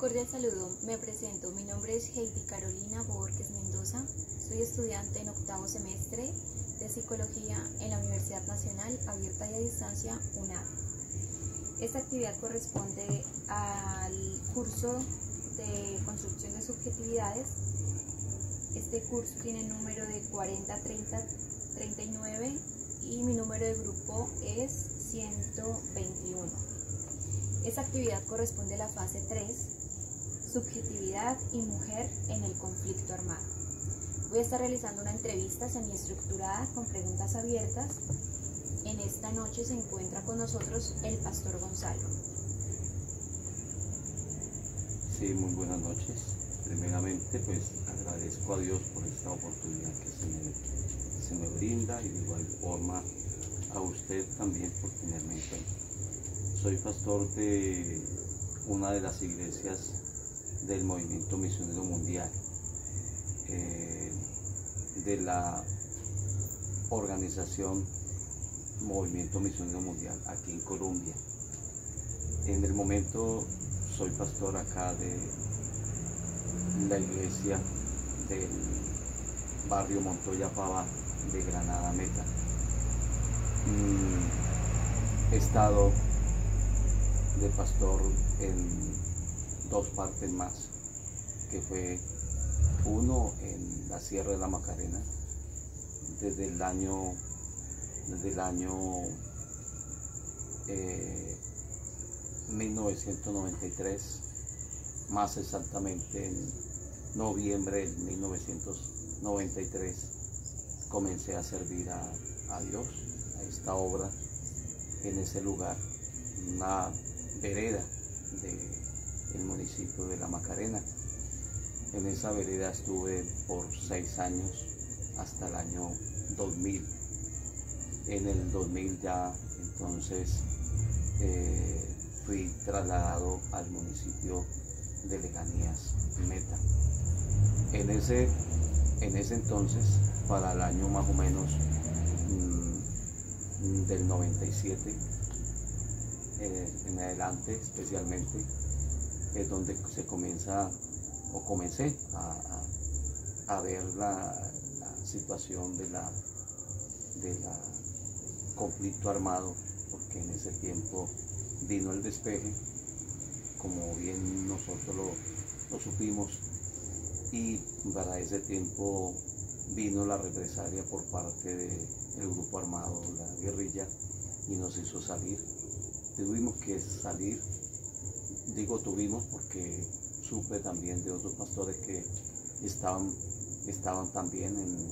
cordial saludo, me presento, mi nombre es Heidi Carolina Borges Mendoza, soy estudiante en octavo semestre de Psicología en la Universidad Nacional Abierta y a Distancia, UNAD. Esta actividad corresponde al curso de Construcción de Subjetividades. Este curso tiene el número de 403039 y mi número de grupo es 121. Esta actividad corresponde a la fase 3, subjetividad y mujer en el conflicto armado. Voy a estar realizando una entrevista semiestructurada con preguntas abiertas. En esta noche se encuentra con nosotros el pastor Gonzalo. Sí, muy buenas noches. Primeramente, pues agradezco a Dios por esta oportunidad que se me brinda y de igual forma a usted también por tenerme en cuenta. Soy pastor de una de las iglesias del Movimiento Misionero Mundial, de la organización Movimiento Misionero Mundial aquí en Colombia. En el momento soy pastor acá de la iglesia del barrio Montoya Pavá de Granada Meta. He estado de pastor en dos partes más, que fue uno en la Sierra de la Macarena desde el año 1993, más exactamente en noviembre de 1993 comencé a servir a Dios, a esta obra en ese lugar, una vereda del municipio de La Macarena. En esa vereda estuve por 6 años hasta el año 2000. En el 2000 ya entonces fui trasladado al municipio de Lejanías Meta. En ese entonces, para el año más o menos del 97 en adelante especialmente, es donde se comienza o comencé a ver la situación de la conflicto armado, porque en ese tiempo vino el despeje, como bien nosotros lo supimos, y para ese tiempo vino la represalia por parte del grupo armado, la guerrilla, y nos hizo salir. Tuvimos que salir, digo tuvimos porque supe también de otros pastores que estaban también en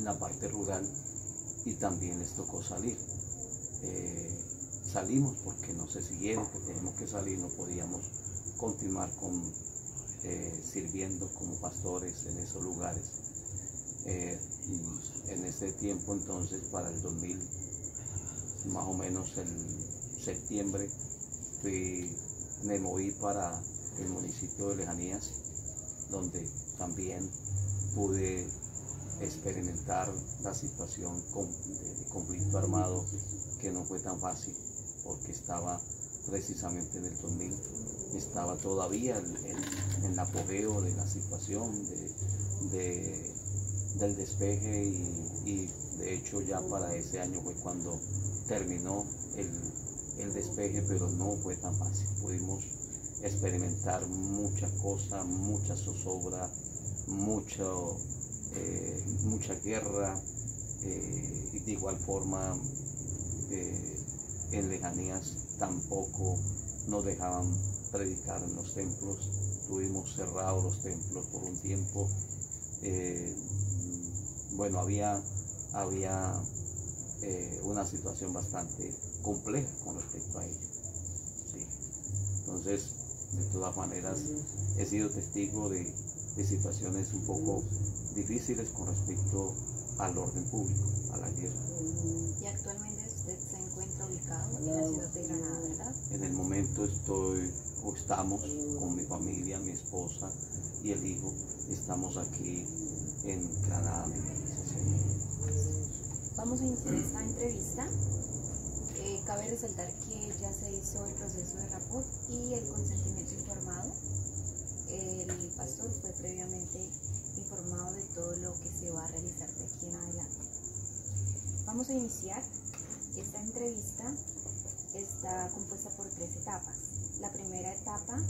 la parte rural y también les tocó salir. Salimos porque no se siguieron, que teníamos que salir, no podíamos continuar sirviendo como pastores en esos lugares. En ese tiempo entonces, para el 2000, más o menos en septiembre, me moví para el municipio de Lejanías, donde también pude experimentar la situación de conflicto armado, que no fue tan fácil, porque estaba precisamente en el 2000, estaba todavía en el apogeo de la situación del despeje, y de hecho ya para ese año fue cuando terminó el despeje, pero no fue tan fácil. Pudimos experimentar muchas cosas, mucha zozobra, mucha guerra, y de igual forma en Lejanías tampoco nos dejaban predicar en los templos. Tuvimos cerrados los templos por un tiempo. Bueno, había una situación bastante compleja con respecto a ello, ¿sí? Entonces, de todas maneras, he sido testigo de situaciones un poco difíciles con respecto al orden público, a la guerra. Y actualmente usted se encuentra ubicado en la ciudad de Granada, ¿verdad? En el momento estamos con mi familia, mi esposa y el hijo, estamos aquí en Granada. Vamos a iniciar esta entrevista. Cabe resaltar que ya se hizo el proceso de rapport y el consentimiento informado. el pastor fue previamente informado de todo lo que se va a realizar de aquí en adelante. Vamos a iniciar. Esta entrevista está compuesta por 3 etapas. La primera etapa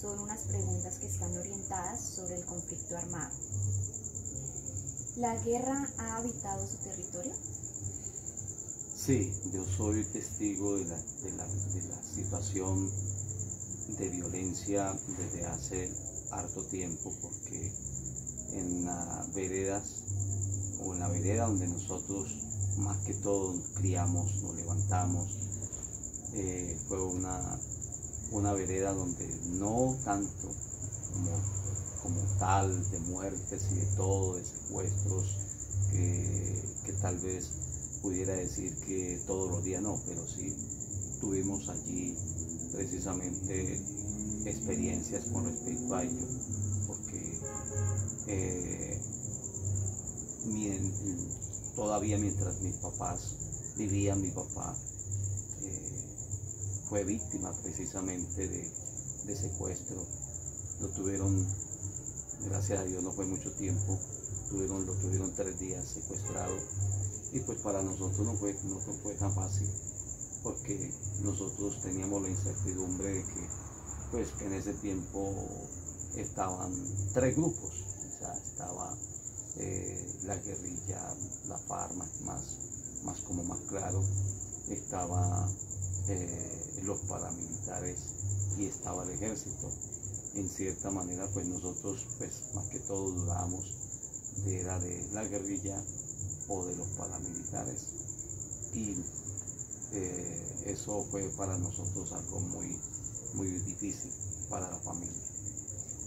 son unas preguntas que están orientadas sobre el conflicto armado. ¿La guerra ha habitado su territorio? Sí, yo soy testigo de la situación de violencia desde hace harto tiempo, porque en las veredas o en la vereda donde nosotros más que todo nos criamos, nos levantamos, fue una vereda donde no tanto como tal de muertes y de todo, de secuestros, que tal vez pudiera decir que todos los días no, pero sí tuvimos allí precisamente experiencias con respecto a ello, porque todavía mientras mis papás vivían, mi papá fue víctima precisamente de secuestro. Lo tuvieron, gracias a Dios no fue mucho tiempo, lo tuvieron 3 días secuestrado, y pues para nosotros no fue tan fácil, porque nosotros teníamos la incertidumbre de que pues en ese tiempo estaban 3 grupos, o sea, estaba la guerrilla, la FARC más claro, estaba los paramilitares y estaba el ejército. En cierta manera pues nosotros pues más que todo dudábamos de la guerrilla o de los paramilitares, y eso fue para nosotros algo muy, muy difícil para la familia.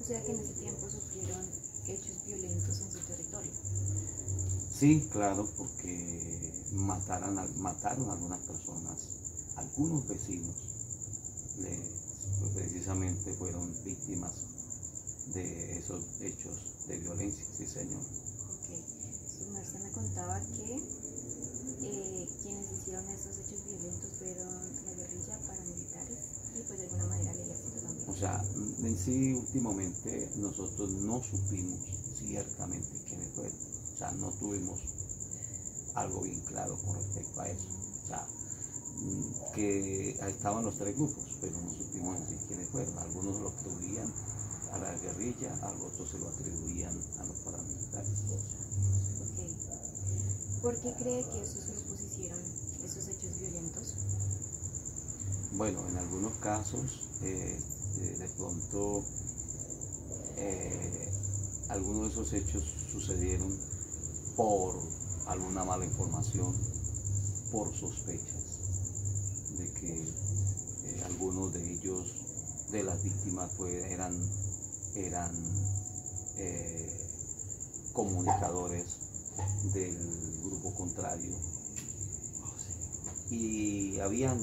O sea que en ese tiempo sufrieron hechos violentos en su territorio. Sí, claro, porque mataron a algunas personas, algunos vecinos, pues precisamente fueron víctimas de esos hechos de violencia, sí señor. Ok, su merced me contaba que quienes hicieron esos hechos violentos fueron la guerrilla, paramilitares y pues de alguna manera el ejército también. O sea, en sí últimamente nosotros no supimos ciertamente quiénes fueron, o sea, no tuvimos algo bien claro con respecto a eso, o sea, que estaban los 3 grupos, pero no supimos decir quiénes fueron. Algunos lo atribuían a la guerrilla, a otros se lo atribuían a los paramilitares. Ok. ¿Por qué cree que esos grupos hicieron esos hechos violentos? Bueno, en algunos casos, de pronto, algunos de esos hechos sucedieron por alguna mala información, por sospechas de que algunos de ellos, de las víctimas, eran comunicadores del grupo contrario, y habían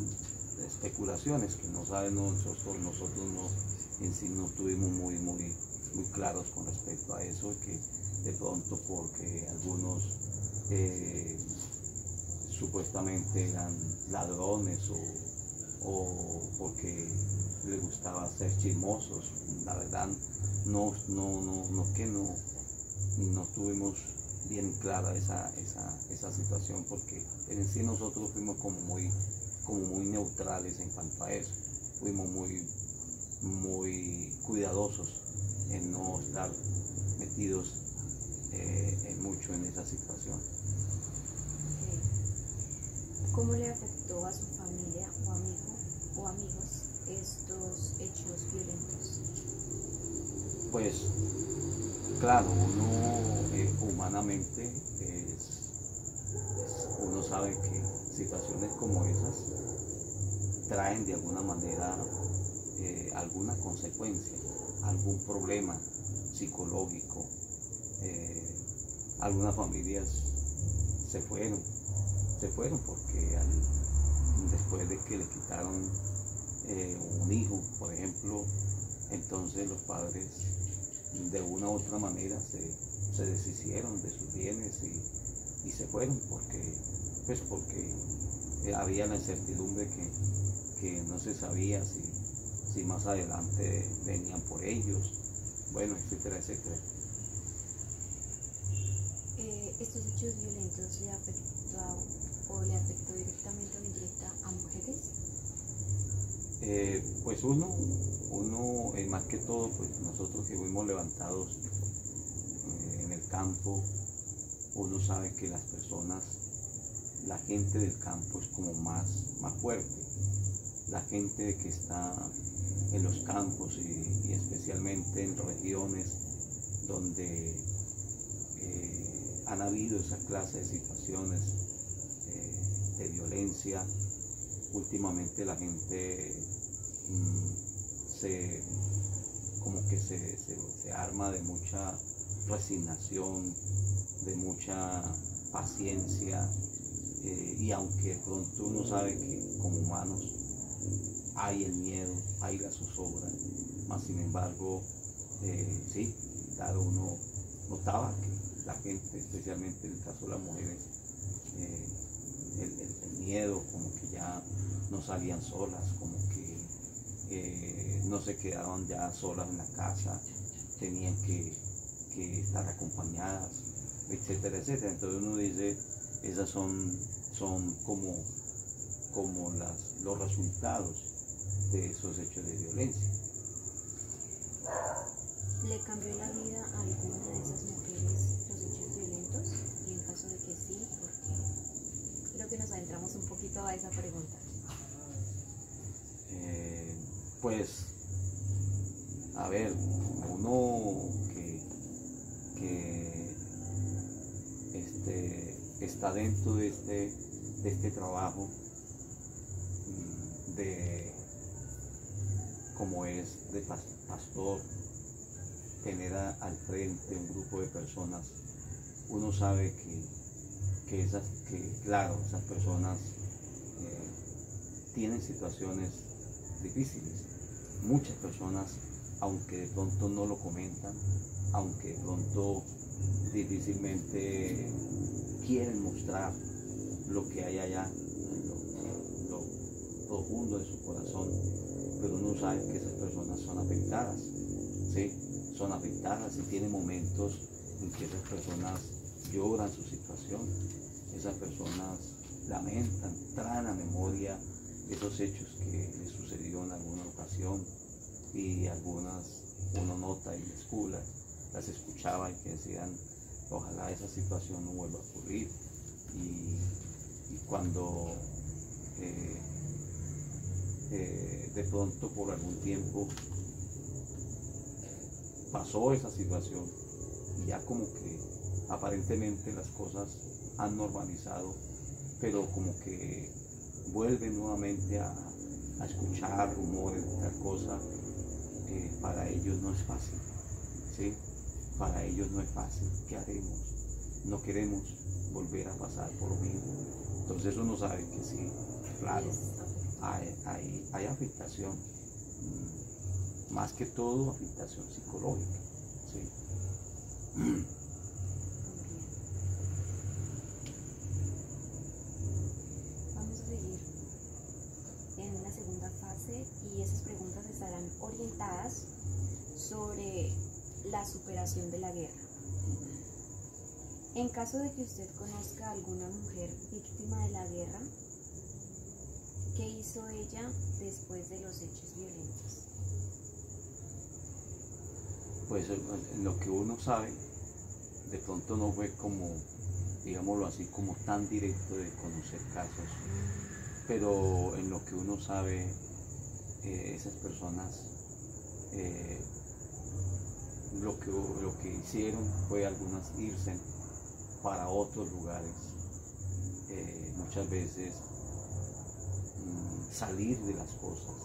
especulaciones que no sabemos, nosotros no, en sí no estuvimos muy claros con respecto a eso, que de pronto porque algunos supuestamente eran ladrones o porque les gustaba ser chismosos. La verdad no tuvimos bien clara esa situación, porque en sí nosotros fuimos como muy neutrales en cuanto a eso, fuimos muy cuidadosos en no estar metidos mucho en esa situación. ¿Cómo le afectó a su familia o amigos estos hechos violentos? Pues claro, uno humanamente uno sabe que situaciones como esas traen de alguna manera alguna consecuencia, algún problema psicológico. Algunas familias se fueron porque después de que le quitaron un hijo, por ejemplo, entonces los padres de una u otra manera se deshicieron de sus bienes y se fueron porque había la incertidumbre que no se sabía si más adelante venían por ellos, bueno, etcétera, etcétera. ¿Estos hechos violentos le afectó directamente o indirecta a mujeres? Pues uno más que todo, pues nosotros que fuimos levantados en el campo, uno sabe que las personas, la gente del campo es como más fuerte. La gente que está en los campos y especialmente en regiones donde han habido esa clase de situaciones de violencia, últimamente la gente se arma de mucha resignación, de mucha paciencia, y aunque de pronto uno sabe que como humanos hay el miedo, hay la zozobra, mas sin embargo, sí, claro, uno notaba que la gente, especialmente en el caso de las mujeres, el miedo, como que ya no salían solas, como que no se quedaban ya solas en la casa, tenían que estar acompañadas, etcétera, etcétera. Entonces uno dice, esas son como los resultados de esos hechos de violencia. ¿Le cambió la vida a alguna de esas mujeres los hechos violentos? Y en caso de que sí, ¿por qué? Creo que nos adentramos un poquito a esa pregunta. Pues, a ver, uno que está dentro de este trabajo, como es de pastor, tener al frente un grupo de personas, uno sabe que claro, esas personas tienen situaciones difíciles. Muchas personas, aunque de pronto no lo comentan, aunque de pronto difícilmente quieren mostrar lo que hay allá, en lo profundo de su corazón, pero uno sabe que esas personas son afectadas, ¿sí? Son afectadas y tienen momentos en que esas personas lloran su situación, esas personas lamentan, traen a memoria esos hechos que les sucedió en alguna ocasión, y algunas uno nota y las escuchaba y que decían, ojalá esa situación no vuelva a ocurrir. Y cuando de pronto por algún tiempo pasó esa situación y ya como que aparentemente las cosas han normalizado, pero como que vuelven nuevamente a escuchar rumores de tal cosa, para ellos no es fácil, ¿sí? Para ellos no es fácil. ¿Qué haremos? No queremos volver a pasar por lo mismo. Entonces uno sabe que sí, claro, hay afectación, más que todo afectación psicológica, ¿sí? Vamos a seguir en una segunda fase y esas preguntas estarán orientadas sobre la superación de la guerra. En caso de que usted conozca a alguna mujer víctima de la guerra, ¿qué hizo ella después de los hechos violentos? Pues lo que uno sabe, de pronto no fue como, digámoslo así, como tan directo de conocer casos, pero en lo que uno sabe, esas personas lo que hicieron fue algunas irse para otros lugares, muchas veces salir de las cosas,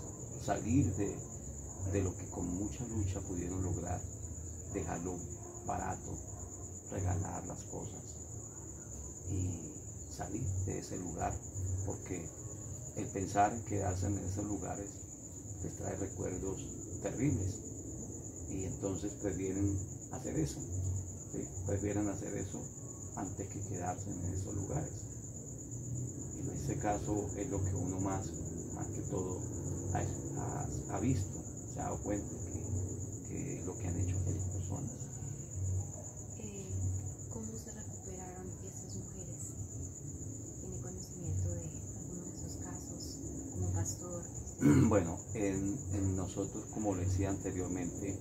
salir de lo que con mucha lucha pudieron lograr, dejarlo barato, regalar las cosas y salir de ese lugar, porque el pensar en quedarse en esos lugares les trae recuerdos terribles, y entonces prefieren hacer eso, ¿sí? Prefieren hacer eso antes que quedarse en esos lugares. En este caso es lo que uno más que todo ha visto, se ha dado cuenta que lo que han hecho aquellas personas. ¿Cómo se recuperaron esas mujeres? ¿Tiene conocimiento de alguno de esos casos como pastor? Bueno, en nosotros, como le decía anteriormente,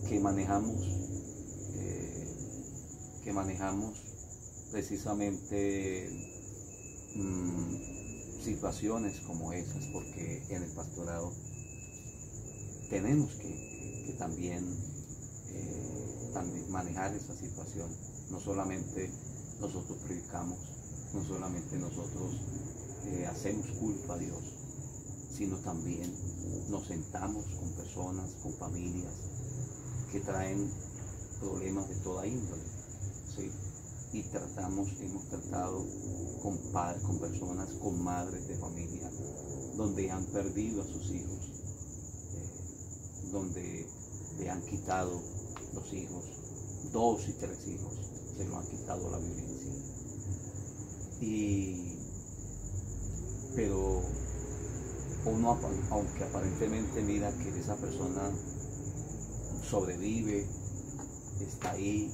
que manejamos precisamente situaciones como esas, porque en el pastorado tenemos que también manejar esa situación. No solamente nosotros predicamos, no solamente nosotros hacemos culto a Dios, sino también nos sentamos con personas, con familias que traen problemas de toda índole, ¿sí? Y hemos tratado con padres, con personas, con madres de familia, donde han perdido a sus hijos, donde le han quitado los hijos, 2 y 3 hijos, se lo han quitado la violencia. Pero uno, aunque aparentemente mira que esa persona sobrevive, está ahí,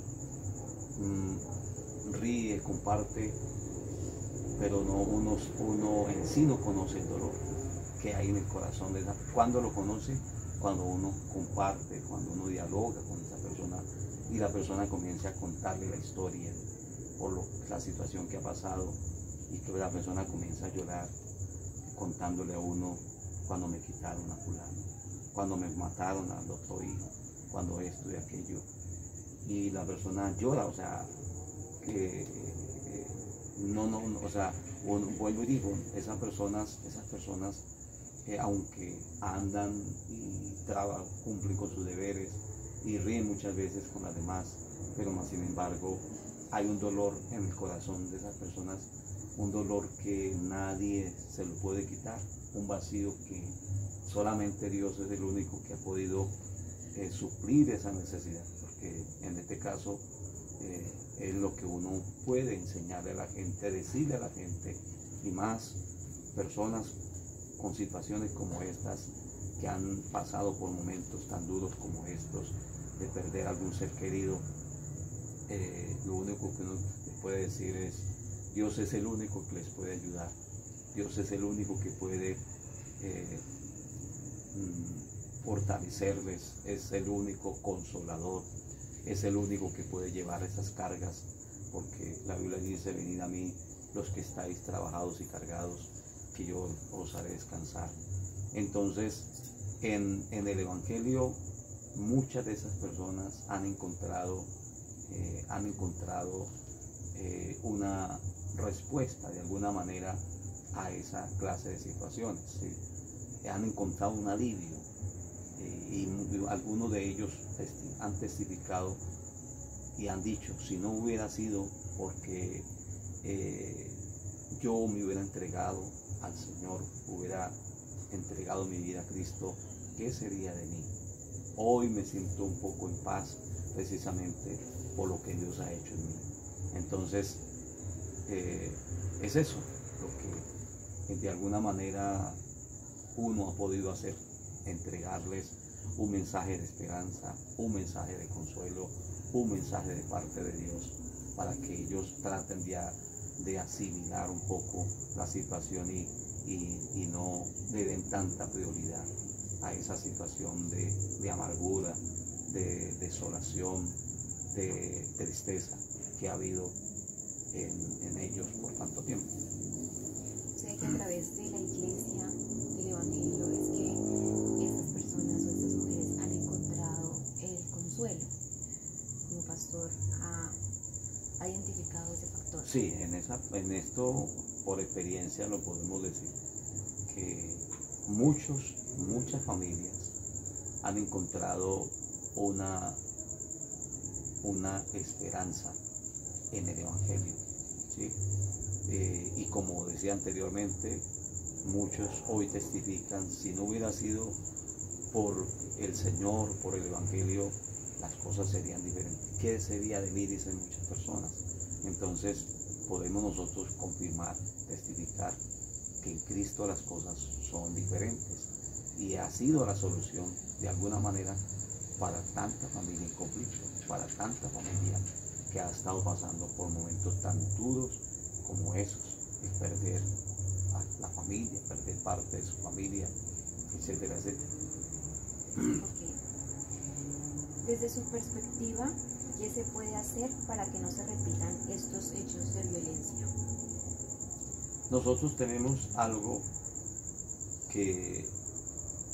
ríe, comparte, pero uno en sí no conoce el dolor que hay en el corazón de esa. ¿Cuándo lo conoce? Cuando uno comparte, cuando uno dialoga con esa persona y la persona comienza a contarle la historia por la situación que ha pasado, y que la persona comienza a llorar contándole a uno: cuando me quitaron a fulano, cuando me mataron al otro hijo, cuando esto y aquello, y la persona llora. O sea, o sea, vuelvo y digo, esas personas aunque andan y cumplen con sus deberes y ríen muchas veces con las demás, pero más sin embargo hay un dolor en el corazón de esas personas, un dolor que nadie se lo puede quitar, un vacío que solamente Dios es el único que ha podido suplir esa necesidad, porque en este caso es lo que uno puede enseñarle a la gente, decirle a la gente, y más personas con situaciones como estas, que han pasado por momentos tan duros como estos, de perder algún ser querido. Lo único que uno les puede decir es: Dios es el único que les puede ayudar, Dios es el único que puede fortalecerles, es el único consolador, es el único que puede llevar esas cargas, porque la Biblia dice: venid a mí los que estáis trabajados y cargados, que yo os haré descansar. Entonces, en el Evangelio, muchas de esas personas han encontrado una respuesta de alguna manera a esa clase de situaciones, ¿sí? Han encontrado un alivio, y algunos de ellos han testificado y han dicho: si no hubiera sido porque yo me hubiera entregado al Señor, hubiera entregado mi vida a Cristo, ¿qué sería de mí? Hoy me siento un poco en paz, precisamente por lo que Dios ha hecho en mí. Entonces, es eso lo que de alguna manera uno ha podido hacer: entregarles un mensaje de esperanza, un mensaje de consuelo, un mensaje de parte de Dios, para que ellos traten de asimilar un poco la situación y no le den tanta prioridad a esa situación de amargura, de desolación, de tristeza que ha habido en ellos por tanto tiempo. O sea que a través de la iglesia, del Evangelio, es que estas personas o estas mujeres han encontrado el consuelo. Como pastor ha identificado ese factor. Sí, en esto por experiencia lo podemos decir, que muchas familias han encontrado una esperanza en el Evangelio, ¿sí? Y como decía anteriormente, muchos hoy testifican: si no hubiera sido por el Señor, por el Evangelio, las cosas serían diferentes. ¿Qué sería de mí?, dicen muchas personas. Entonces podemos nosotros confirmar, testificar que en Cristo las cosas son diferentes, y ha sido la solución de alguna manera para tanta familia en conflicto, para tanta familia que ha estado pasando por momentos tan duros como esos, el perder a la familia, perder parte de su familia, etcétera, etcétera. Ok. Desde su perspectiva, ¿qué se puede hacer para que no se repitan estos hechos de violencia? Nosotros tenemos algo que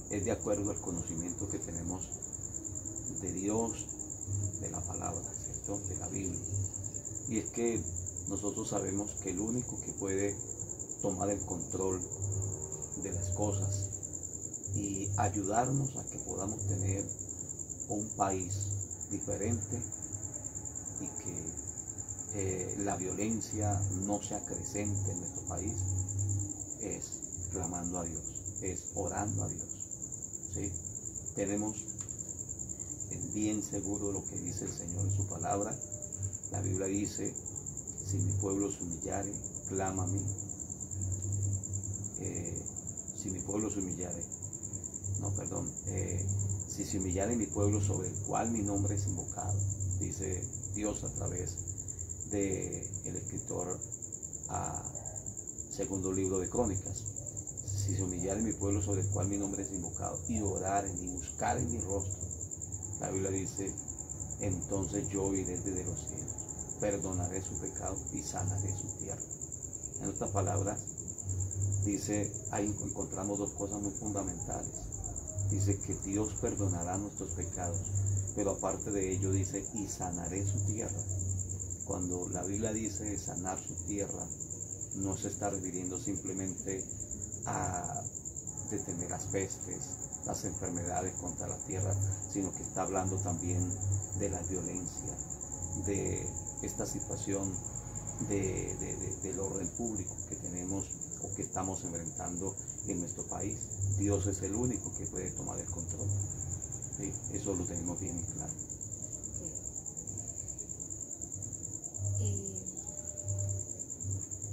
es de acuerdo al conocimiento que tenemos de Dios, de la palabra, ¿cierto? De la Biblia. Y es que nosotros sabemos que el único que puede tomar el control de las cosas y ayudarnos a que podamos tener un país diferente y que la violencia no se acrecente en nuestro país es clamando a Dios, es orando a Dios, ¿sí? Tenemos bien seguro lo que dice el Señor en su palabra. La Biblia dice: si mi pueblo se humillare, clama a mí. Si mi pueblo se humillare, si se humillare mi pueblo sobre el cual mi nombre es invocado, dice Dios a través del escritor segundo libro de Crónicas. Si se humillare mi pueblo sobre el cual mi nombre es invocado y oraren y buscaren mi rostro, la Biblia dice: entonces yo oiré desde los cielos, perdonaré su pecado y sanaré su tierra. En otras palabras, dice, ahí encontramos dos cosas muy fundamentales. Dice que Dios perdonará nuestros pecados, pero aparte de ello dice: y sanaré su tierra. Cuando la Biblia dice sanar su tierra, no se está refiriendo simplemente a detener las pestes, las enfermedades contra la tierra, sino que está hablando también de la violencia, de esta situación del orden público que tenemos o que estamos enfrentando en nuestro país. Dios es el único que puede tomar el control. ¿Sí? Eso lo tenemos bien en claro.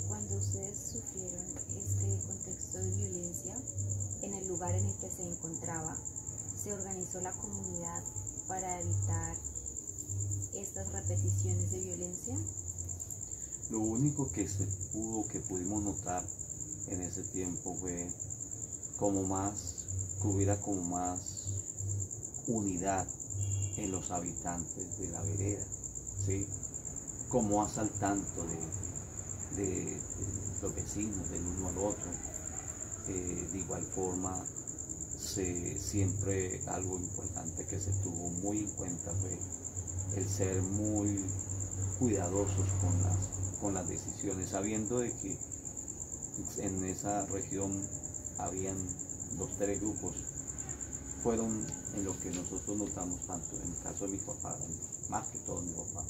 Cuando ustedes sufrieron este contexto de violencia, en el lugar en el que se encontraba, ¿se organizó la comunidad para evitar estas repeticiones de violencia? Lo único que pudimos notar en ese tiempo fue que hubiera como más unidad en los habitantes de la vereda, ¿sí? Como asaltando de los vecinos del uno al otro. De igual forma, siempre algo importante que se tuvo muy en cuenta fue el ser muy cuidadosos con las decisiones, sabiendo de que en esa región habían 2-3 grupos. Fueron en lo que nosotros notamos tanto en el caso de mi papá, más que todo mi papá,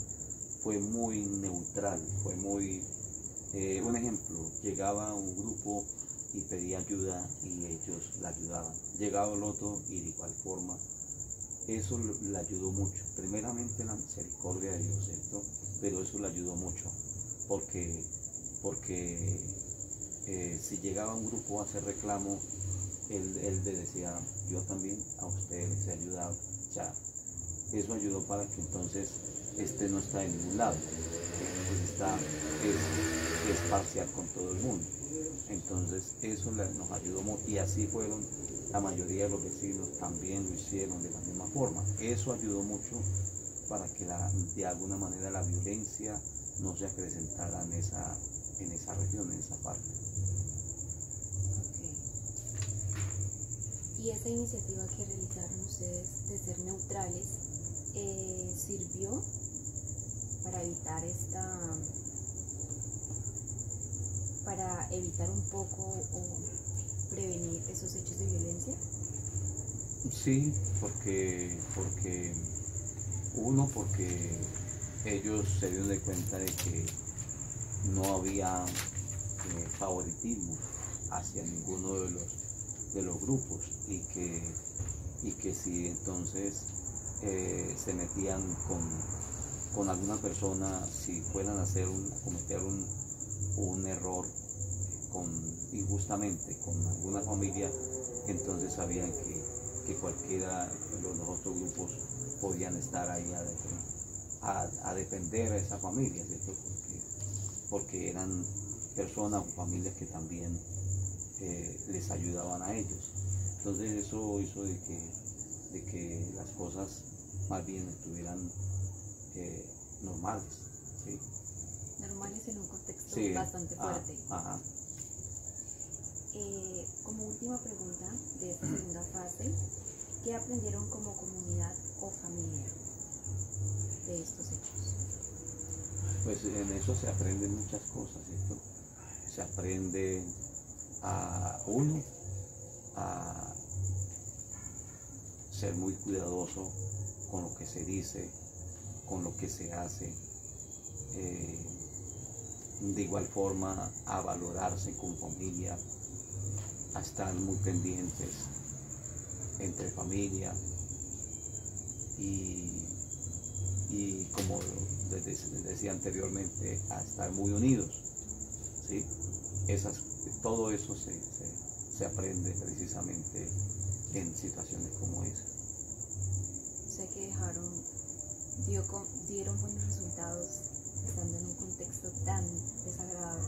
fue muy neutral, fue muy, un ejemplo, llegaba un grupo y pedía ayuda y ellos la ayudaban, llegaba el otro y de igual forma. Eso le ayudó mucho, primeramente la misericordia de Dios, ¿cierto? Pero eso le ayudó mucho, porque si llegaba un grupo a hacer reclamo, él le decía: yo también a ustedes les he ayudado. O sea, eso ayudó para que entonces no está en ningún lado, es parcial con todo el mundo. Entonces eso nos ayudó mucho, y así fueron la mayoría de los vecinos, también lo hicieron de la misma forma. Eso ayudó mucho para que de alguna manera la violencia no se acrecentara en esa región, en esa parte. Okay. ¿Y esa iniciativa que realizaron ustedes de ser neutrales sirvió para evitar un poco o prevenir esos hechos de violencia? Sí, porque ellos se dieron de cuenta de que no había favoritismo hacia ninguno de los grupos, y que si entonces se metían con alguna persona, si fueran a cometer un error injustamente con alguna familia, entonces sabían que cualquiera de los otros grupos podían estar ahí a defender a esa familia, ¿cierto? Porque eran personas o familias que también les ayudaban a ellos. Entonces eso hizo de que las cosas más bien estuvieran normales, ¿sí? Normales en un contexto Sí, bastante fuerte. Ajá. Como última pregunta de esta segunda fase, ¿qué aprendieron como comunidad o familia de estos hechos? Pues en eso se aprenden muchas cosas, ¿cierto? Se aprende a ser muy cuidadoso con lo que se dice, con lo que se hace, de igual forma a valorarse con familia, a estar muy pendientes entre familia y como les decía anteriormente, a estar muy unidos, ¿sí? Todo eso se aprende precisamente en situaciones como esa. Sé que dieron buenos resultados estando en un contexto tan desagradable.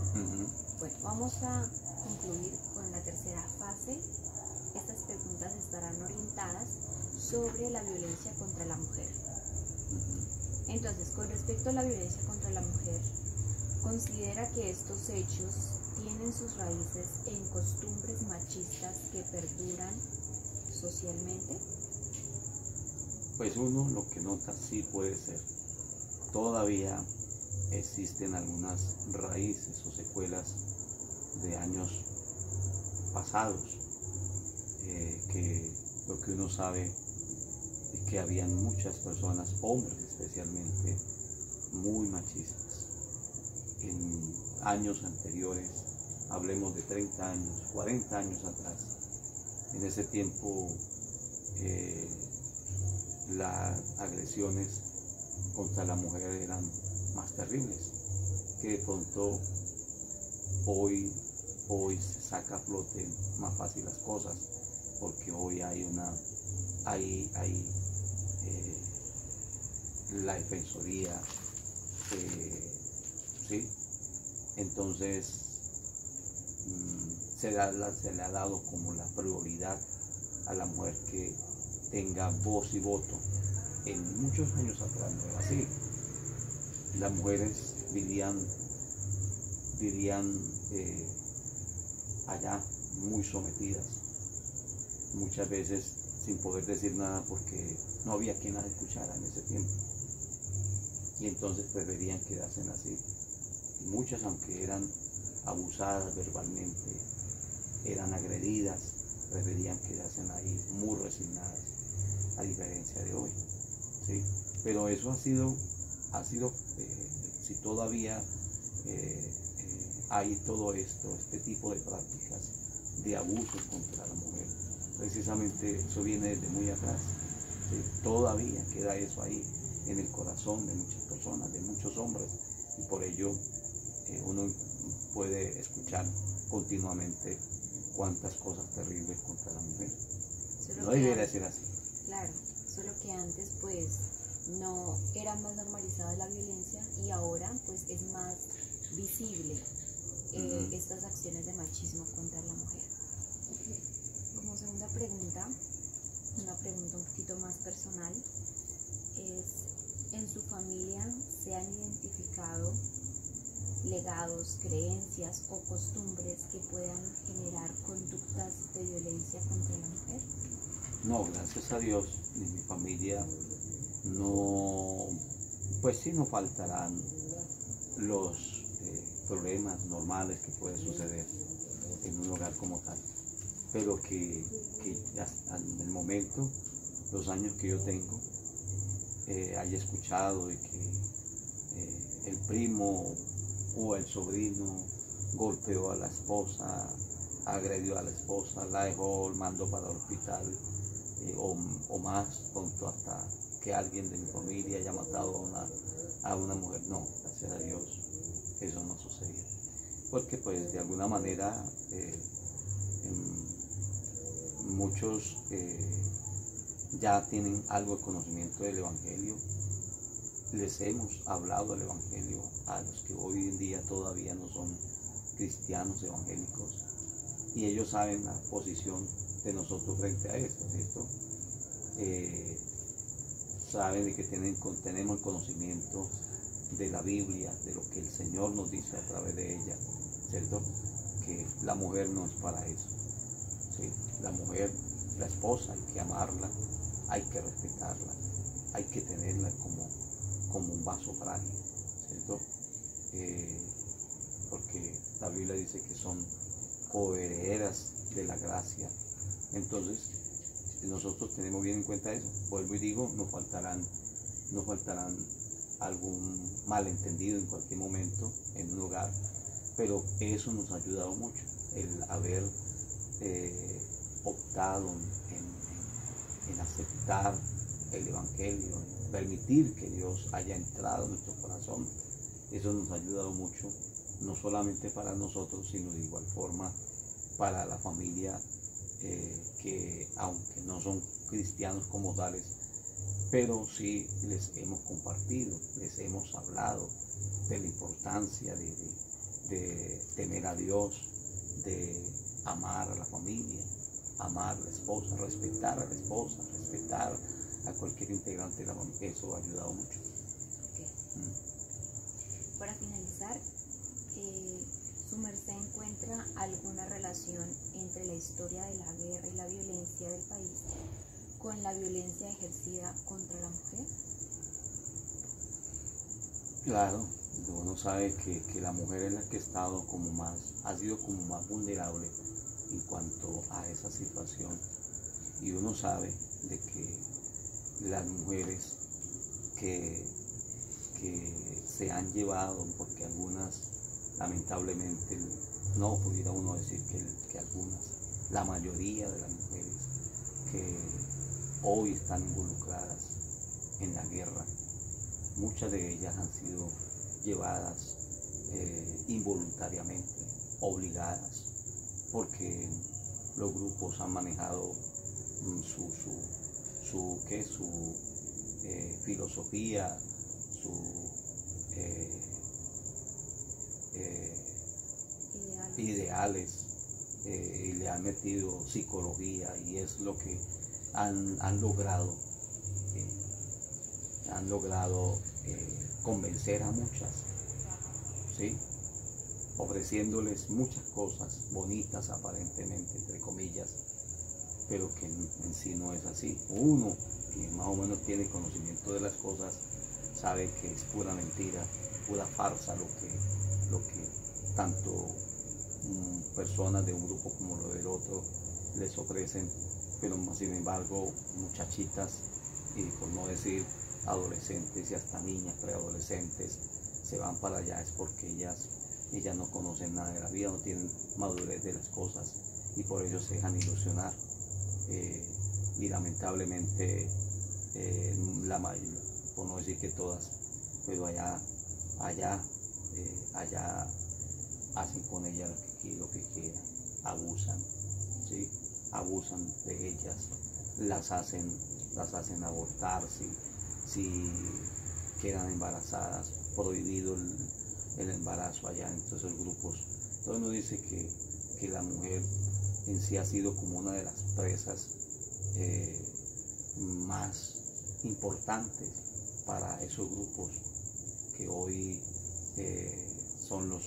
Bueno, vamos a concluir con la tercera fase. Estas preguntas estarán orientadas sobre la violencia contra la mujer. Entonces, con respecto a la violencia contra la mujer, ¿considera que estos hechos tienen sus raíces en costumbres machistas que perduran socialmente? Pues uno lo que nota sí puede ser. Todavía existen algunas raíces o secuelas de años pasados, que lo que uno sabe es que habían muchas personas, hombres especialmente, muy machistas. En años anteriores, hablemos de 30 años, 40 años atrás, en ese tiempo las agresiones contra la mujer eran más terribles, que de pronto hoy se saca a flote más fácil las cosas, porque hoy hay la defensoría, ¿sí? Entonces se le ha dado como la prioridad a la mujer que tenga voz y voto. En muchos años atrás no era así. Las mujeres vivían allá muy sometidas, muchas veces sin poder decir nada porque no había quien las escuchara en ese tiempo, y entonces preferían quedarse así. Y muchas, aunque eran abusadas verbalmente, eran agredidas, preferían quedarse ahí muy resignadas, a diferencia de hoy, ¿sí? Pero eso ha sido si todavía hay todo este tipo de prácticas de abusos contra la mujer, precisamente eso viene desde muy atrás, ¿sí? Todavía queda eso ahí en el corazón de muchas personas, de muchos hombres, y por ello uno puede escuchar continuamente cuántas cosas terribles contra la mujer. No debería ser así. Claro, solo que antes pues no era más normalizada la violencia y ahora pues es más visible estas acciones de machismo contra la mujer. Como segunda pregunta, una pregunta un poquito más personal, es: ¿en su familia se han identificado legados, creencias o costumbres que puedan generar conductas de violencia contra la mujer? No, gracias a Dios, en mi familia no, pues sí nos faltarán los problemas normales que pueden suceder en un hogar como tal, pero que hasta en el momento, los años que yo tengo, haya escuchado de que el primo o el sobrino golpeó a la esposa, agredió a la esposa, la dejó, mandó para el hospital, o más pronto hasta que alguien de mi familia haya matado a una mujer. No, gracias a Dios eso no sucedió, porque pues de alguna manera muchos ya tienen algo de conocimiento del Evangelio. Les hemos hablado del Evangelio a los que hoy en día todavía no son cristianos evangélicos, y ellos saben la posición de nosotros frente a esto, ¿cierto? Saben de que tenemos el conocimiento de la Biblia, de lo que el Señor nos dice a través de ella, ¿cierto? Que la mujer no es para eso, ¿sí? La mujer, la esposa, hay que amarla, hay que respetarla, hay que tenerla como un vaso frágil, ¿cierto? Porque la Biblia dice que son coherederas de la gracia. Entonces, nosotros tenemos bien en cuenta eso. Vuelvo y digo, nos faltarán algún malentendido en cualquier momento en un hogar, pero eso nos ha ayudado mucho, el haber optado en aceptar el Evangelio, en permitir que Dios haya entrado en nuestro corazón. Eso nos ha ayudado mucho, no solamente para nosotros, sino de igual forma para la familia, que aunque no son cristianos como tales, pero sí les hemos compartido, les hemos hablado de la importancia de temer a Dios, de amar a la familia, amar a la esposa, respetar a la esposa, respetar a cualquier integrante de la familia. Eso ha ayudado mucho. Okay. Para finalizar, ¿su merced encuentra alguna relación entre la historia de la guerra y la violencia del país con la violencia ejercida contra la mujer? Claro, uno sabe que la mujer es la que ha sido como más vulnerable en cuanto a esa situación, y uno sabe de que las mujeres que se han llevado, porque algunas lamentablemente, no pudiera uno decir que algunas, la mayoría de las mujeres que hoy están involucradas en la guerra, muchas de ellas han sido llevadas involuntariamente, obligadas, porque los grupos han manejado su filosofía, ideales, y le han metido psicología, y es lo que han logrado convencer a muchas, ¿sí? Ofreciéndoles muchas cosas bonitas aparentemente, entre comillas, pero que en sí no es así. Uno que más o menos tiene conocimiento de las cosas sabe que es pura mentira, pura farsa lo que tanto personas de un grupo como lo del otro les ofrecen, pero sin embargo muchachitas, y por no decir adolescentes y hasta niñas, preadolescentes, se van para allá, es porque ellas no conocen nada de la vida, no tienen madurez de las cosas, y por ello se dejan ilusionar. Y lamentablemente la mayoría, por no decir que todas, pero allá hacen con ellas lo que quieran, abusan, ¿sí? Abusan de ellas, las hacen abortar, si quedan embarazadas, prohibido el embarazo allá en todos esos grupos. Entonces nos dice que la mujer en sí ha sido como una de las presas más importantes para esos grupos que hoy son los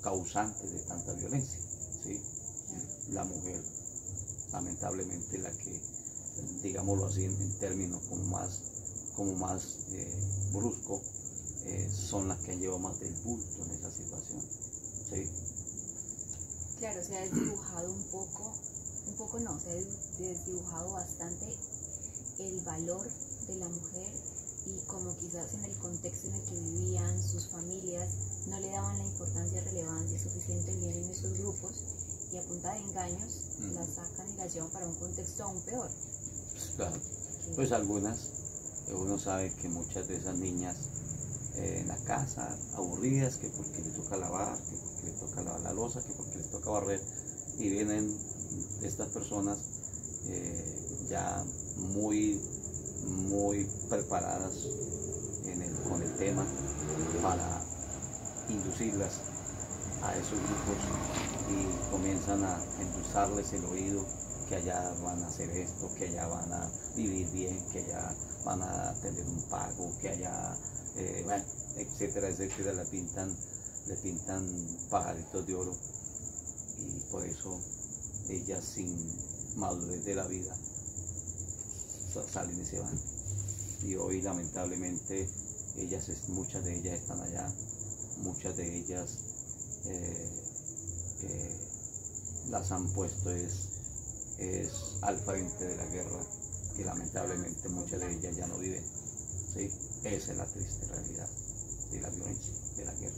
causantes de tanta violencia, ¿sí? La mujer, lamentablemente, la que, digámoslo así en términos como más brusco, son las que han llevado más del bulto en esa situación, ¿sí? Claro, se ha desdibujado no, se ha desdibujado bastante el valor de la mujer, y como quizás en el contexto en el que vivían sus familias no le daban la importancia y relevancia suficiente, bien en esos grupos, y a punta de engaños las sacan y las llevan para un contexto aún peor. Claro, pues algunas, uno sabe que muchas de esas niñas en la casa, aburridas, que porque les toca lavar, que porque les toca lavar la loza, que porque les toca barrer, y vienen estas personas ya muy preparadas con el tema para inducirlas a esos grupos y comienzan a endulzarles el oído, que allá van a hacer esto, que allá van a vivir bien, que allá van a tener un pago, que allá, bueno, etcétera, etcétera, le pintan pajaritos de oro, y por eso ellas, sin madurez de la vida, salen y se van. Y hoy lamentablemente muchas de ellas están allá, muchas de ellas las han puesto es al frente de la guerra, y lamentablemente muchas de ellas ya no viven, ¿sí? Esa es la triste realidad de la violencia, de la guerra.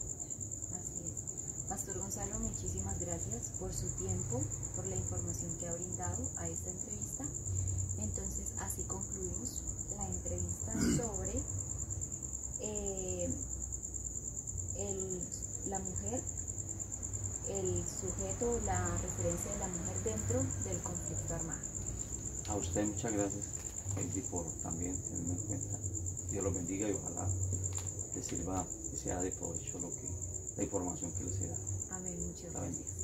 Así es. Pastor Gonzalo, muchísimas gracias por su tiempo, por la información que ha brindado a esta entrevista. Entonces, así concluimos la entrevista sobre la mujer, el sujeto, la referencia de la mujer dentro del conflicto armado. A usted muchas gracias, Heidi, por también tenerme en cuenta. Dios los bendiga y ojalá les sirva y sea de provecho la información que les he dado. Amén, muchas gracias.